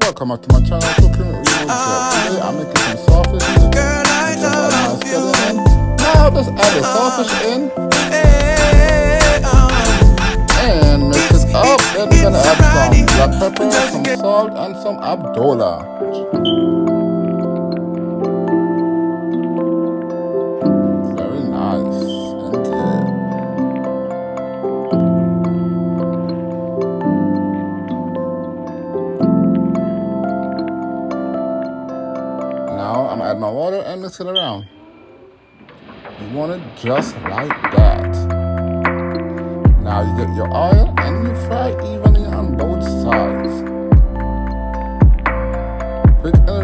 Welcome back to my channel, Cooking with Real Joe. Today I'm making some sawfish. Girl, I Just add my love skillet you. in. Now just add the sawfish in Hey, and mix it up. Then we're gonna add some black pepper, just some get salt, and some abdola. Very nice indeed. Now I'm adding my water and mix it around. You want it just like that. Now you get your oil and you fry evenly on both sides. Quick and